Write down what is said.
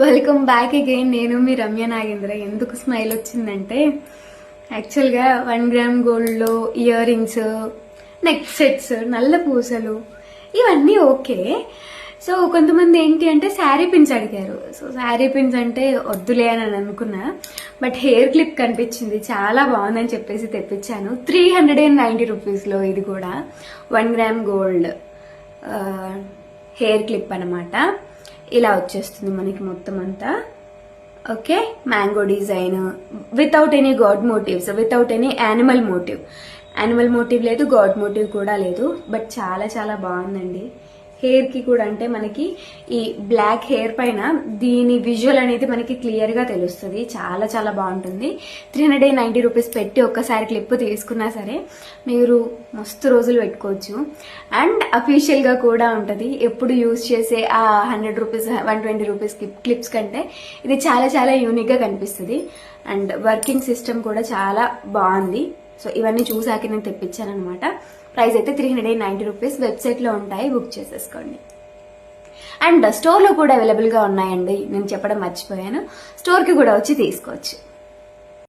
Welcome back again. నేను మీ రమ్య నాగేంద్ర. ఎందుకు smile వచ్చిందంటే యాక్చువల్గా 1 గ్రామ్ గోల్డ్లో ఇయర్ రింగ్స్, నెక్ సెట్స్, నల్ల పూసలు ఇవన్నీ ఓకే. సో కొంతమంది ఏంటి అంటే శారీ పిన్స్ అడిగారు. సో శారీ పిన్స్ అంటే వద్దులే అని అనుకున్నా, బట్ హెయిర్ క్లిప్ కనిపించింది, చాలా బాగుందని చెప్పేసి తెప్పించాను. 390 రూపీస్లో ఇది కూడా 1 గ్రామ్ గోల్డ్ హెయిర్ క్లిప్ అనమాట. ఇలా వచ్చేస్తుంది మనకి మొత్తం అంతా. Okay, mango design without any god motives, without any animal motive లేదు, గాడ్ మోటివ్ కూడా లేదు. బట్ చాలా చాలా బాగుందండి. హెయిర్ కి కూడా అంటే మనకి ఈ బ్లాక్ హెయిర్ పైన దీని విజువల్ అనేది మనకి క్లియర్ గా తెలుస్తుంది. చాలా చాలా బాగుంటుంది. 390 రూపీస్ పెట్టి ఒక్కసారి క్లిప్ తీసుకున్నా సరే మీరు మస్తు రోజులు పెట్టుకోవచ్చు. అండ్ అఫీషియల్ గా కూడా ఉంటది. ఎప్పుడు యూజ్ చేసే ఆ 100 రూపీస్ 120 రూపీస్ క్లిప్స్ కంటే ఇది చాలా చాలా యూనిక్ గా కనిపిస్తుంది. అండ్ వర్కింగ్ సిస్టమ్ కూడా చాలా బాగుంది. సో ఇవన్నీ చూసాక నేను తెప్పించాను అనమాట. ప్రైస్ అయితే 390 రూపీస్. వెబ్సైట్ లో ఉంటాయి, బుక్ చేసేసుకోండి. అండ్ స్టోర్ లో కూడా అవైలబుల్ గా ఉన్నాయండి. నేను చెప్పడం మర్చిపోయాను, స్టోర్ కి కూడా వచ్చి తీసుకోవచ్చు.